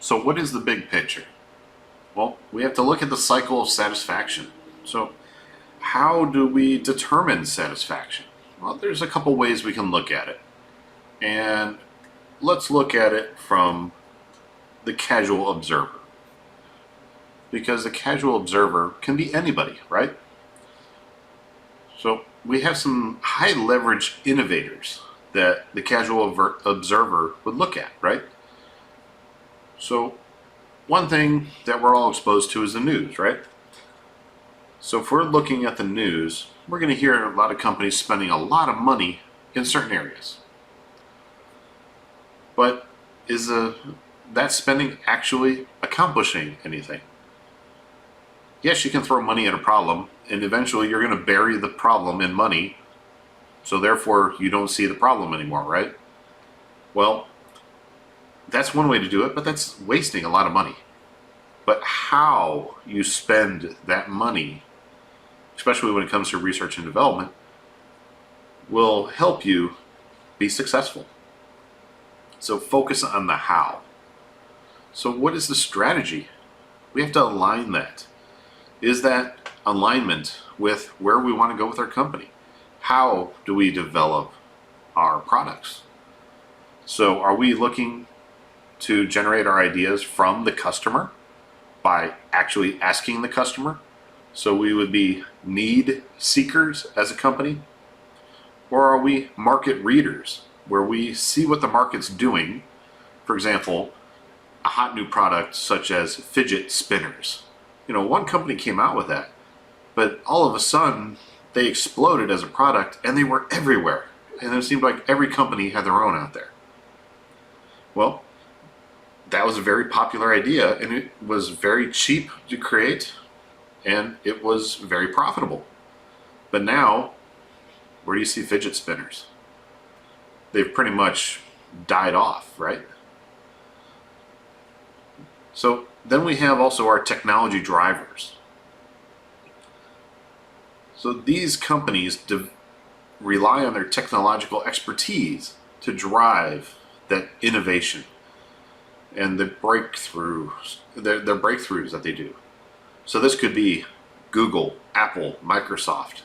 So what is the big picture? Well, we have to look at the cycle of satisfaction. So how do we determine satisfaction? Well, there's a couple ways we can look at it. And let's look at it from the casual observer. Because the casual observer can be anybody, right? So we have some high leverage innovators that the casual observer would look at, right? So one thing that we're all exposed to is the news, right? So if we're looking at the news, we're going to hear a lot of companies spending a lot of money in certain areas. But is that spending actually accomplishing anything? Yes, you can throw money at a problem, and eventually you're going to bury the problem in money, so therefore you don't see the problem anymore, right? Well, that's one way to do it, but that's wasting a lot of money. But how you spend that money, especially when it comes to research and development, will help you be successful. So focus on the how. So what is the strategy? We have to align that. Is that alignment with where we want to go with our company? How do we develop our products? So are we looking to generate our ideas from the customer by actually asking the customer? So we would be need seekers as a company? Or are we market readers, where we see what the market's doing? For example, a hot new product such as fidget spinners. One company came out with that, but all of a sudden they exploded as a product and they were everywhere. And it seemed like every company had their own out there. Well, that was a very popular idea, and it was very cheap to create, and it was very profitable. But now, where do you see fidget spinners? They've pretty much died off, right? So then we have also our technology drivers. So these companies rely on their technological expertise to drive that innovation and the breakthroughs, their breakthroughs that they do. So this could be Google, Apple, Microsoft,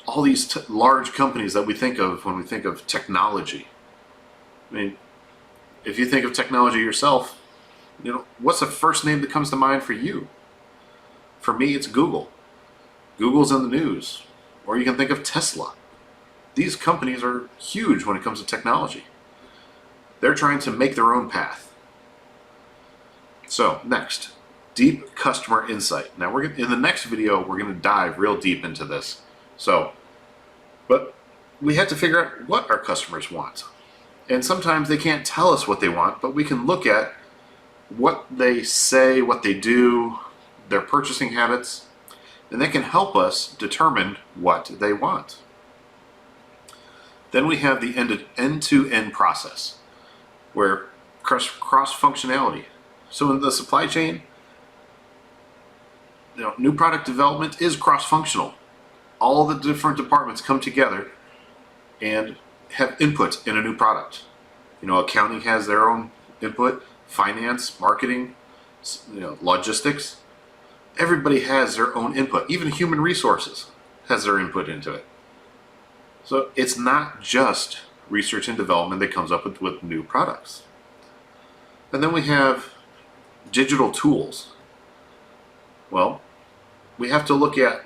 all these large companies that we think of when we think of technology. I mean, if you think of technology yourself, what's the first name that comes to mind for you? For me, it's Google. Google's in the news. Or you can think of Tesla. These companies are huge when it comes to technology. They're trying to make their own path. So next, deep customer insight. Now in the next video, we're going to dive real deep into this. But we have to figure out what our customers want. And sometimes they can't tell us what they want, but we can look at what they say, what they do, their purchasing habits, and that can help us determine what they want. Then we have the end-to-end process, where cross-functionality. So in the supply chain, new product development is cross-functional. All the different departments come together and have input in a new product. Accounting has their own input, finance, marketing, logistics. Everybody has their own input. Even human resources has their input into it. So it's not just research and development that comes up with new products. And then we have digital tools. Well, we have to look at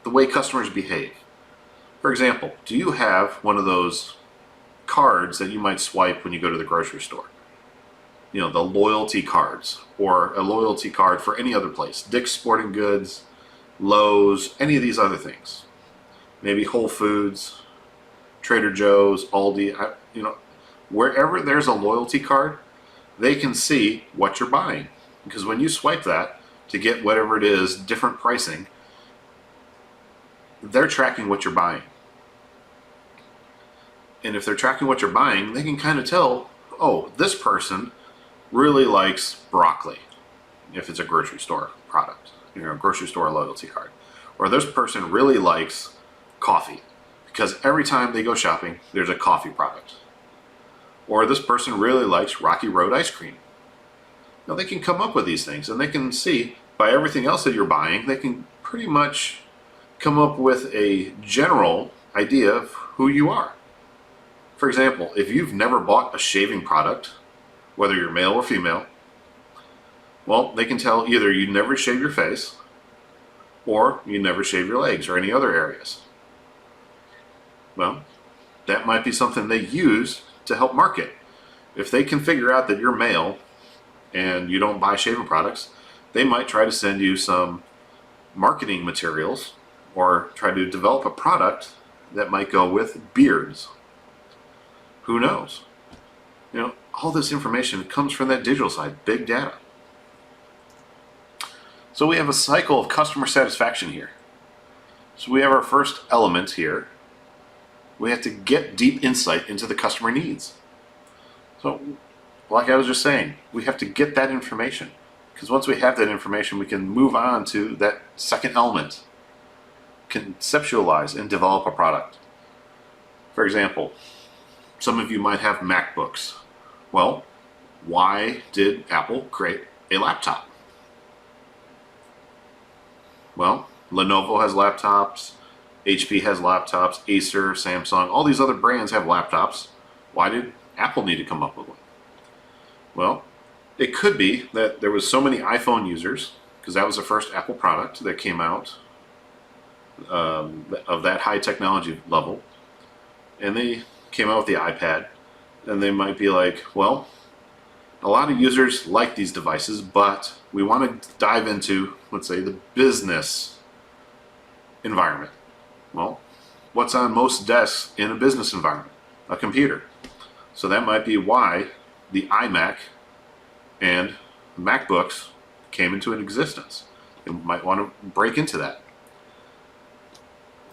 the way customers behave. For example, do you have one of those cards that you might swipe when you go to the grocery store? The loyalty cards, or a loyalty card for any other place. Dick's Sporting Goods, Lowe's, any of these other things. Maybe Whole Foods, Trader Joe's, Aldi, wherever there's a loyalty card, they can see what you're buying. Because when you swipe that to get whatever it is, different pricing, they're tracking what you're buying. And if they're tracking what you're buying, they can kind of tell, oh, this person really likes broccoli, if it's a grocery store product, grocery store loyalty card. Or this person really likes coffee, because every time they go shopping, there's a coffee product. Or this person really likes Rocky Road ice cream. Now they can come up with these things, and they can see by everything else that you're buying, they can pretty much come up with a general idea of who you are. For example, if you've never bought a shaving product, whether you're male or female, well, they can tell either you never shave your face or you never shave your legs or any other areas. Well, that might be something they use to help market. If they can figure out that you're male and you don't buy shaving products, they might try to send you some marketing materials or try to develop a product that might go with beards. Who knows? You know, all this information comes from that digital side, big data. So we have a cycle of customer satisfaction here. So we have our first element here. We have to get deep insight into the customer needs. So, like I was just saying, we have to get that information. Because once we have that information, we can move on to that second element. Conceptualize and develop a product. For example, some of you might have MacBooks. Well, why did Apple create a laptop? Well, Lenovo has laptops, HP has laptops, Acer, Samsung, all these other brands have laptops. Why did Apple need to come up with one? Well, it could be that there was so many iPhone users, because that was the first Apple product that came out of that high technology level, and they came out with the iPad, and they might be like, well, a lot of users like these devices, but we want to dive into, let's say, the business environment. Well, what's on most desks in a business environment? A computer. So that might be why the iMac and MacBooks came into existence. You might want to break into that.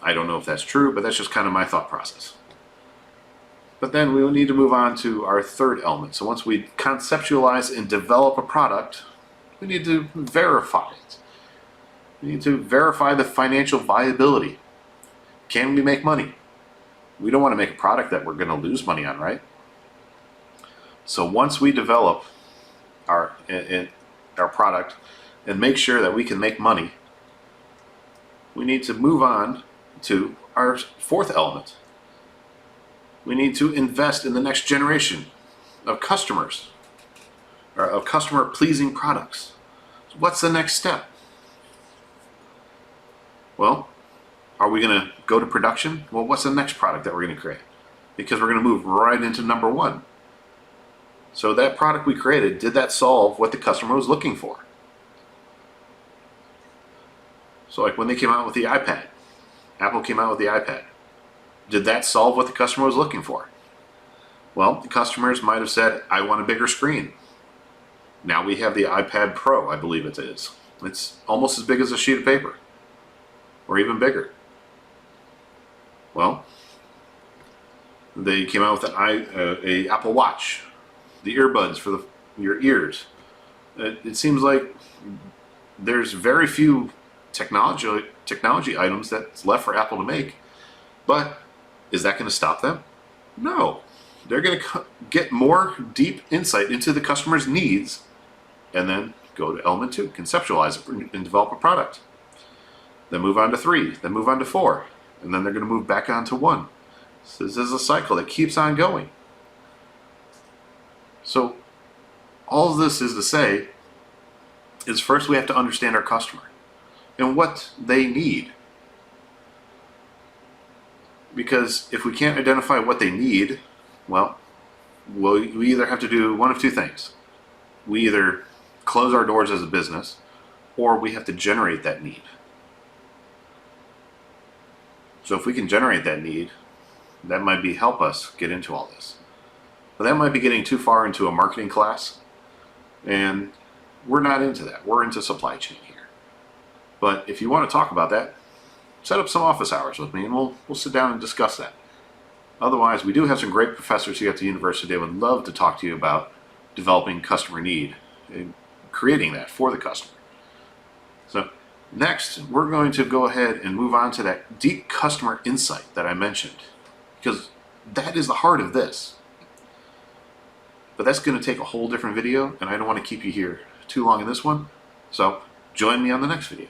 I don't know if that's true, but that's just kind of my thought process. But then we will need to move on to our third element. So once we conceptualize and develop a product, we need to verify it. We need to verify the financial viability. Can we make money? We don't want to make a product that we're going to lose money on, right? So once we develop our product and make sure that we can make money, we need to move on to our fourth element. We need to invest in the next generation of customers, or of customer-pleasing products. So what's the next step? Well, are we going to go to production? Well, what's the next product that we're going to create? Because we're going to move right into number one. So that product we created, did that solve what the customer was looking for? So like when they came out with the iPad, Apple came out with the iPad. Did that solve what the customer was looking for? Well, the customers might have said, I want a bigger screen. Now we have the iPad Pro, I believe it is. It's almost as big as a sheet of paper, or even bigger. Well, they came out with a Apple Watch, the earbuds for your ears. It seems like there's very few technology items that's left for Apple to make, but is that going to stop them? No. They're going to get more deep insight into the customer's needs and then go to element 2, conceptualize it and develop a product. Then move on to 3, then move on to 4, and then they're going to move back on to 1. So this is a cycle that keeps on going. So all of this is to say is first we have to understand our customer and what they need. Because if we can't identify what they need, well, we either have to do one of two things. We either close our doors as a business, or we have to generate that need. So if we can generate that need, that might help us get into all this. But that might be getting too far into a marketing class, and we're not into that. We're into supply chain here. But if you want to talk about that, set up some office hours with me and we'll sit down and discuss that. Otherwise, we do have some great professors here at the university that would love to talk to you about developing customer need and creating that for the customer. So next, we're going to go ahead and move on to that deep customer insight that I mentioned, because that is the heart of this. but that's going to take a whole different video, and I don't want to keep you here too long in this one. So join me on the next video.